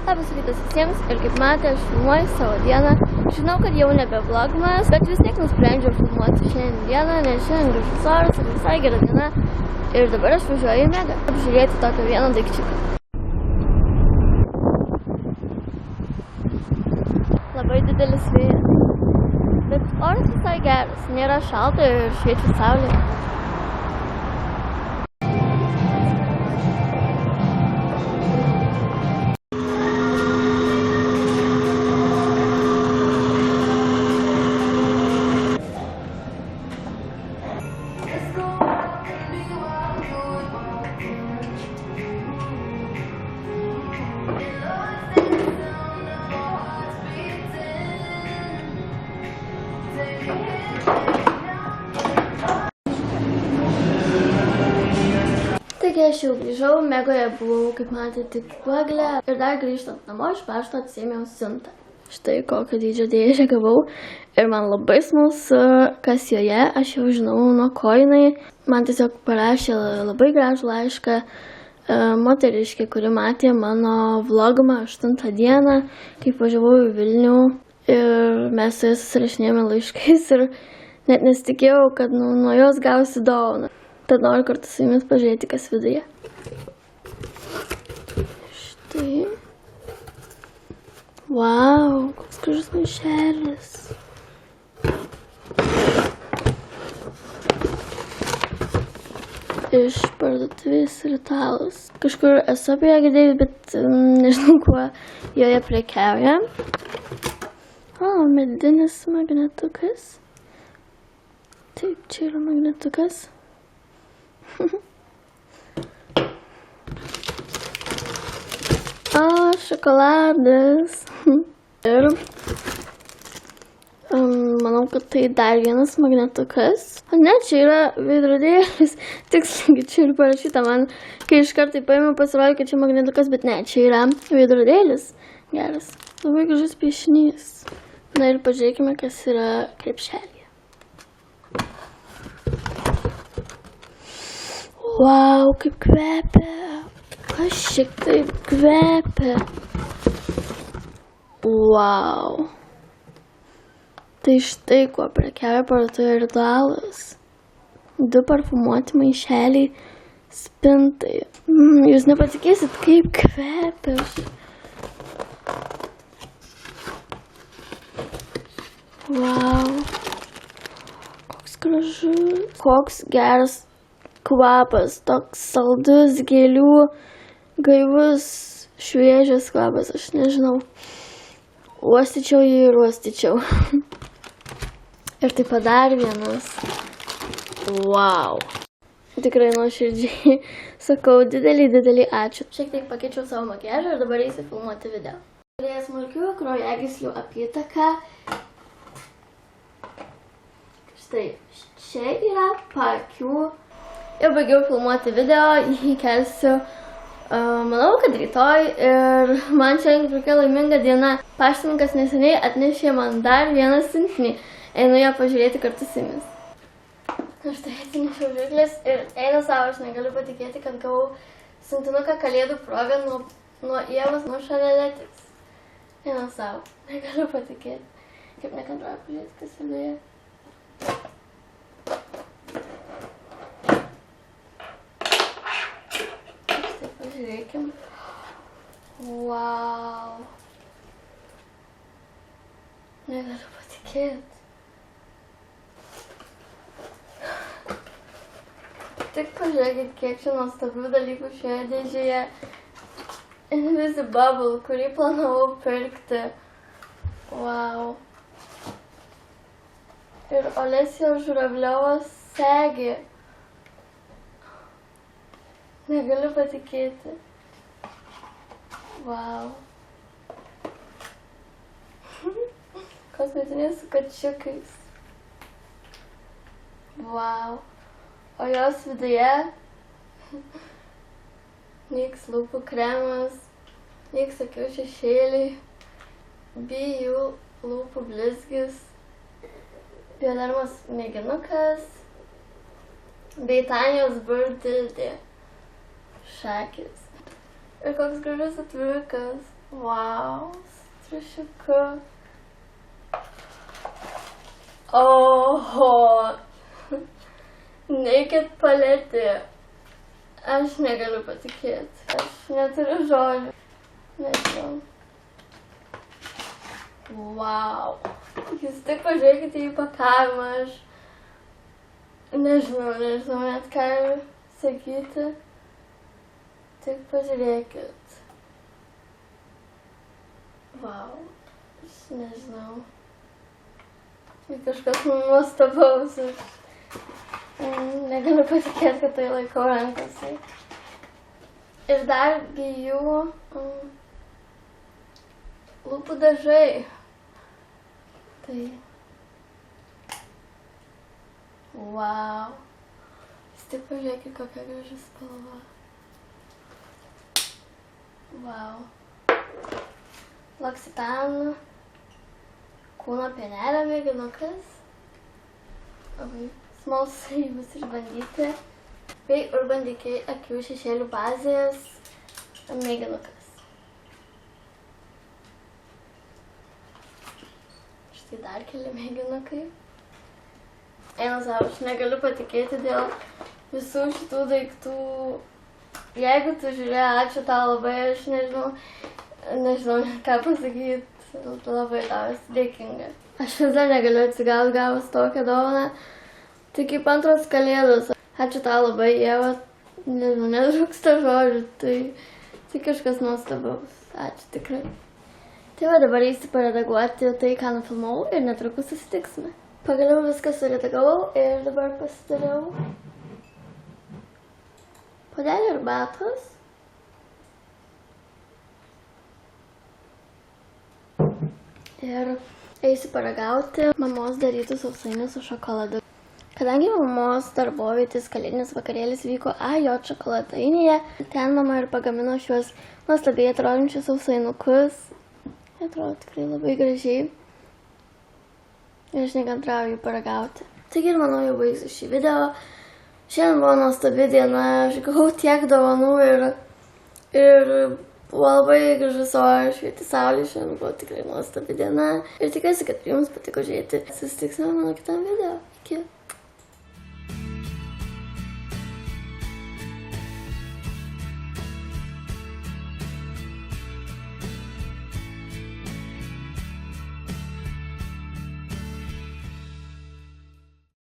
Labas rytas visiems ir kaip matė, aš filmuoju savo dieną. Žinau, kad jau nebe vlogmas, bet vis tiek nusprendžiau filmuoti šiandien dieną, nes šiandien gražus oras ir visai gera diena. Ir dabar aš važiuoju į Megą apžiūrėti tokio vieną daikčiuką. Labai didelis vėjas, bet oras visai geras, nėra šalta ir šviečia saulė. Taigi aš jau grįžau, Megoje buvau, kaip matėte, tik vaglę ir dar grįžtant namo iš pašto atsiėmiau siuntą. Štai kokio dydžio dėžę gavau ir man labai smalsu, kas joje, aš jau žinau, nuo ko jinai. Man tiesiog parašė labai gražų laišką moteriškė, kuri matė mano vlogumą 8 dieną, kaip važiavau į Vilnių ir mes su jais susirašinėjome laiškais ir net nesitikėjau, kad nuo jos gausiu dovaną. Tad noriu kartu su jumis pažiūrėti, kas viduje. Štai. Vau, koks gražus maišelis. Iš parduotuvės Ritualus. Kažkur esu apie ją girdėjus, bet nežinau, kuo joje prekiauja. O, medinis magnetukas. Taip, čia yra magnetukas. O, šokoladas. Ir manau, kad tai dar vienas magnetukas. O ne, čia yra veidrodėlis. Tiksliai, čia ir parašyta man, kai iš karto paėmiau, pasirodė, kad čia magnetukas, bet ne, čia yra veidrodėlis. Geras. Labai gražus piešinys. Na ir pažiūrėkime, kas yra krepšelėje. Vau, kaip kvepia. Kas šiek taip kvepia. Vau. Tai štai kuo prekiauja parduotuvė Ritualas. 2 parfumuoti maišeliai spintai. Jūs nepatikėsit, kaip kvepia. Vau. Koks gražus. Koks geras kvapas, toks saldus, gėlių, gaivus, šviežias kvapas, aš nežinau. Uostyčiau jį ir uostyčiau. Ir taip pat dar vienas. Vau. Tikrai nuoširdžiai sakau didelį ačiū. Šiek tiek pakeičiau savo makiažą ir dabar eisiu filmuoti video. Turėjau smulkių kraujagyslių apytaką. Štai, čia yra paakių. Jau baigiau filmuoti video, jį kelsiu, manau, kad rytoj ir man šiandien tokia laiminga diena. Paštininkas neseniai atnešė man dar vieną siuntinį, einu ją pažiūrėti kartu su jumis. Aš tai atsinešiau žirklės ir einu savo, aš negaliu patikėti, kad gavau siuntinuką kalėdų progą nuo Ievos, nuo Šaneletės. Einu savo, negaliu patikėti, kaip nekantrauju pažiūrėti, kas viduje. Žiūrėkim. Vau. Negaliu patikėti. Tik pažiūrėkit, kiek čia nuostabių dalykų šioje dėžėje. Invisible, kurį planavau pirkti. Vau. Ir Olesijos Žuravliovos segė. Negaliu patikėti. Vau. Kosmetinės su kačiukais. Vau. O jos viduje nyks lūpų kremas, nyks akių šešėliai, bijų lūpų blizgis, biodermos mėginukas, bei Tanijos Burdildė šakis. Ir koks gražus atvirukas. Wow, triušiuku. Oho. Naked paletė. Aš negaliu patikėti. Aš neturiu žodžių. Nežinau. Wow. Jūs tik pažiūrėkite į pakavimą. Aš nežinau net ką sakyti. Tik pažiūrėkit. Wow. Aš nežinau. Tai kažkas nuostabaus. Negaliu patikėti, kad tai laikau rankose. Ir dargi jų lūpų dažai. Tai. Wow. Jūs tik pažiūrėkit, kokia graži spalva. Wow. L'Occitane kūno pienelio mėginukas. Labai smalsu bus išbandyti. Bei Urban Decay akių šešėlių bazės mėginukas. Štai dar keli mėginukai. Eina savo, aš negaliu patikėti dėl visų šitų daiktų. Jeigu tu žiūrėjai, ačiū tau labai, aš nežinau ką pasakyti, labai tau esu dėkinga. Aš vis dar negaliu atsigauti gavus tokią dovaną, tai kaip antros kalėdos. Ačiū tau labai, Ieva, netrūksta žodžių, tai kažkas nuostabaus, ačiū tikrai. Tai va, dabar eisiu paredaguoti tai, ką nufilmau ir netrukus susitiksime. Pagaliau viską suredagavau ir dabar pasidariau puodelį arbatos. Ir eisiu paragauti mamos darytus sausainius su šokoladu. Kadangi mamos darbovietės kalėdinis vakarėlis vyko AJ šokoladainėje, ten mama ir pagamino šiuos nuostabiai atrodančius sausainukus. Atrodo tikrai labai gražiai. Ir aš nekantrauju paragauti. Taigi ir manau jau baigsiu šį video. Šiandien buvo nuostabi diena, aš gavau tiek dovanų ir buvo labai gražus oras, švieti saulė, šiandien buvo tikrai nuostabi diena. Ir tikiuosi, kad jums patiko žiūrėti. Susitiksime mano kitam video. Iki.